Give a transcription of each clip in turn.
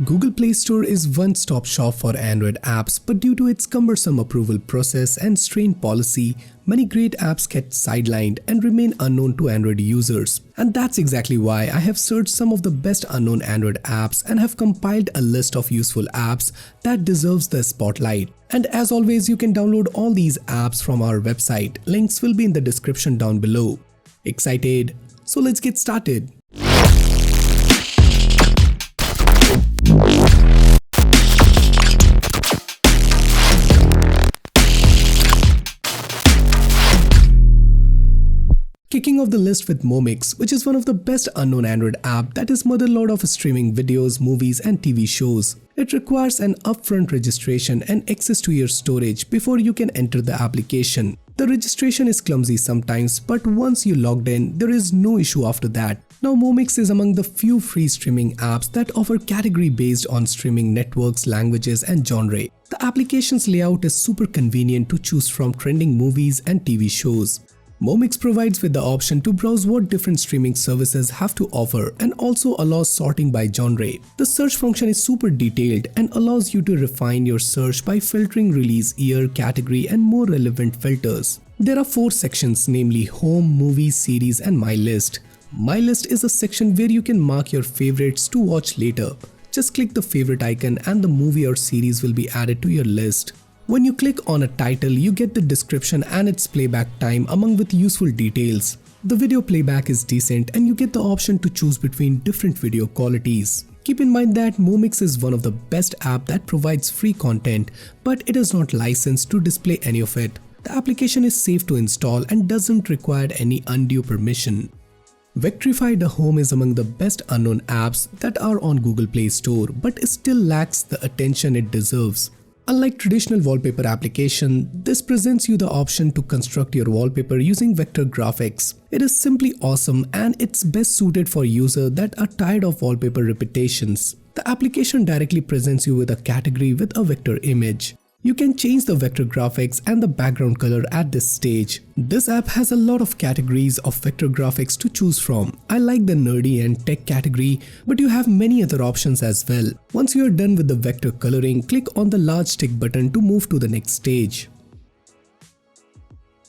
Google Play Store is one-stop shop for Android apps, but due to its cumbersome approval process and strained policy, many great apps get sidelined and remain unknown to Android users. And that's exactly why I have searched some of the best unknown Android apps and have compiled a list of useful apps that deserves the spotlight. And as always, you can download all these apps from our website. Links will be in the description down below. Excited? So let's get started. Kicking off the list with MOMIX, which is one of the best unknown Android app that is motherlode of streaming videos, movies and TV shows. It requires an upfront registration and access to your storage before you can enter the application. The registration is clumsy sometimes, but once you logged in, there is no issue after that. Now MOMIX is among the few free streaming apps that offer category based on streaming networks, languages and genre. The application's layout is super convenient to choose from trending movies and TV shows. MOMIX provides with the option to browse what different streaming services have to offer and also allows sorting by genre. The search function is super detailed and allows you to refine your search by filtering release year, category and more relevant filters. There are 4 sections, namely Home, Movies, Series and My List. My List is a section where you can mark your favorites to watch later. Just click the favorite icon and the movie or series will be added to your list. When you click on a title, you get the description and its playback time along with useful details. The video playback is decent and you get the option to choose between different video qualities. Keep in mind that MOMIX is one of the best apps that provides free content, but it is not licensed to display any of it. The application is safe to install and doesn't require any undue permission. VECTORIFY the Home is among the best unknown apps that are on Google Play Store, but it still lacks the attention it deserves. Unlike traditional wallpaper application, this presents you the option to construct your wallpaper using vector graphics. It is simply awesome and it's best suited for users that are tired of wallpaper repetitions. The application directly presents you with a category with a vector image. You can change the vector graphics and the background color at this stage. This app has a lot of categories of vector graphics to choose from. I like the nerdy and tech category, but you have many other options as well. Once you are done with the vector coloring, click on the large tick button to move to the next stage.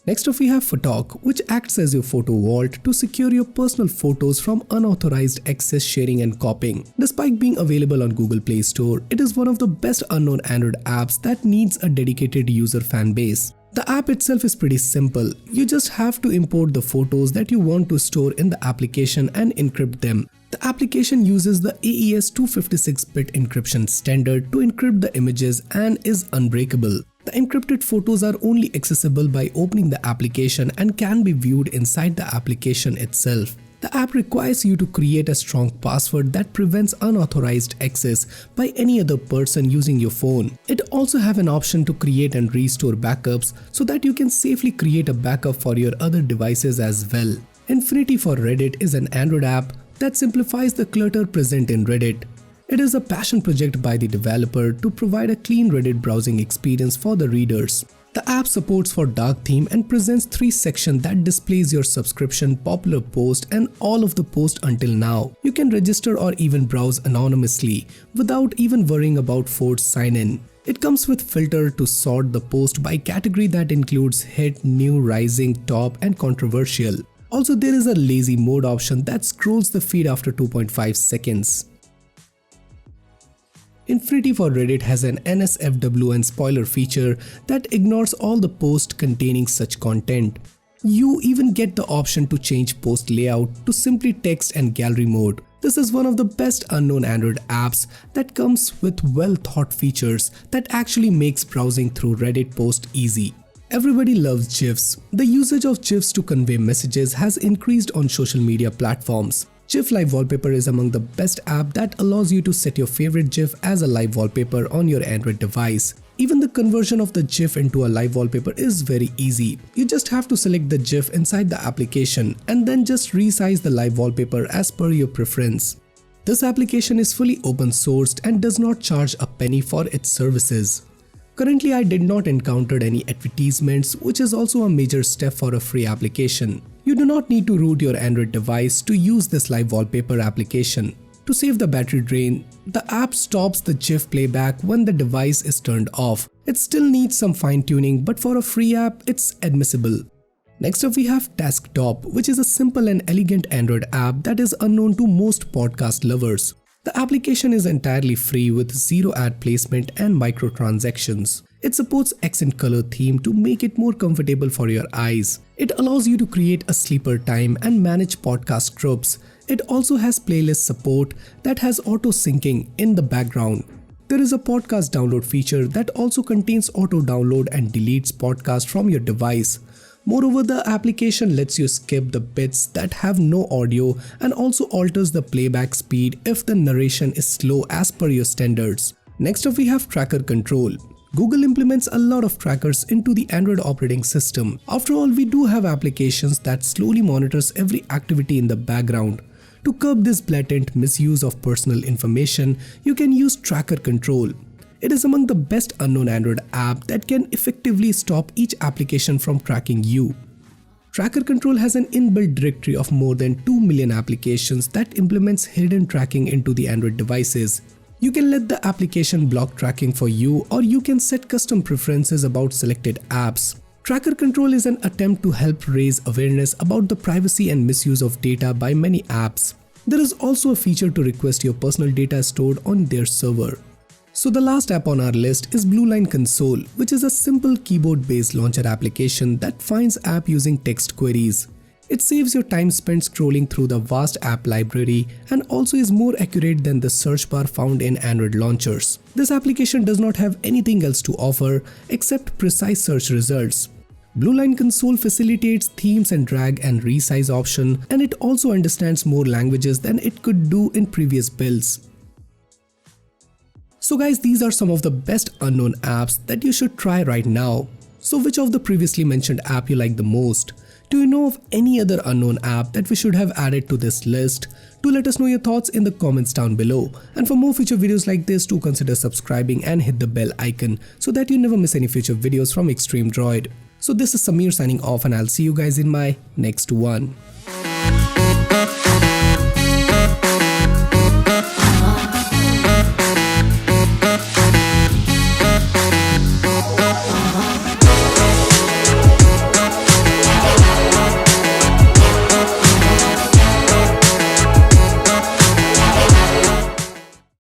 Next up we have PHOTOK, which acts as your photo vault to secure your personal photos from unauthorized access, sharing and copying. Despite being available on Google Play Store, it is one of the best unknown Android apps that needs a dedicated user fan base. The app itself is pretty simple. You just have to import the photos that you want to store in the application and encrypt them. The application uses the AES 256-bit encryption standard to encrypt the images and is unbreakable. The encrypted photos are only accessible by opening the application and can be viewed inside the application itself. The app requires you to create a strong password that prevents unauthorized access by any other person using your phone. It also have an option to create and restore backups so that you can safely create a backup for your other devices as well. Infinity for Reddit is an Android app that simplifies the clutter present in Reddit. It is a passion project by the developer to provide a clean Reddit browsing experience for the readers. The app supports for dark theme and presents 3 sections that displays your subscription, popular post and all of the posts until now. You can register or even browse anonymously without even worrying about forced sign-in. It comes with filter to sort the post by category that includes hit, new, rising, top and controversial. Also there is a lazy mode option that scrolls the feed after 2.5 seconds. Infinity for Reddit has an NSFW and spoiler feature that ignores all the posts containing such content. You even get the option to change post layout to simply text and gallery mode. This is one of the best unknown Android apps that comes with well thought features that actually makes browsing through Reddit posts easy. Everybody loves GIFs. The usage of GIFs to convey messages has increased on social media platforms. GIF Live Wallpaper is among the best app that allows you to set your favorite GIF as a live wallpaper on your Android device. Even the conversion of the GIF into a live wallpaper is very easy. You just have to select the GIF inside the application and then just resize the live wallpaper as per your preference. This application is fully open sourced and does not charge a penny for its services. Currently, I did not encounter any advertisements, which is also a major step for a free application. You do not need to root your Android device to use this live wallpaper application. To save the battery drain, the app stops the GIF playback when the device is turned off. It still needs some fine-tuning, but for a free app, it's admissible. Next up we have TSACDOP, which is a simple and elegant Android app that is unknown to most podcast lovers. The application is entirely free with zero ad placement and microtransactions. It supports accent color theme to make it more comfortable for your eyes. It allows you to create a sleeper time and manage podcast groups. It also has playlist support that has auto syncing in the background. There is a podcast download feature that also contains auto download and deletes podcasts from your device. Moreover, the application lets you skip the bits that have no audio and also alters the playback speed if the narration is slow as per your standards. Next up we have tracker control. Google implements a lot of trackers into the Android operating system. After all, we do have applications that slowly monitors every activity in the background. To curb this blatant misuse of personal information, you can use tracker control. It is among the best unknown Android app that can effectively stop each application from tracking you. Tracker control has an inbuilt directory of more than 2 million applications that implements hidden tracking into the Android devices. You can let the application block tracking for you, or you can set custom preferences about selected apps. Tracker control is an attempt to help raise awareness about the privacy and misuse of data by many apps. There is also a feature to request your personal data stored on their server. So the last app on our list is Blueline Console, which is a simple keyboard-based launcher application that finds app using text queries. It saves your time spent scrolling through the vast app library and also is more accurate than the search bar found in Android launchers. This application does not have anything else to offer except precise search results. Blueline Console facilitates themes and drag and resize option, and it also understands more languages than it could do in previous builds. So guys, these are some of the best unknown apps that you should try right now. So which of the previously mentioned app you like the most? Do you know of any other unknown app that we should have added to this list? Do let us know your thoughts in the comments down below. And for more future videos like this, do consider subscribing and hit the bell icon so that you never miss any future videos from Extreme Droid. So this is Samir signing off, and I'll see you guys in my next one.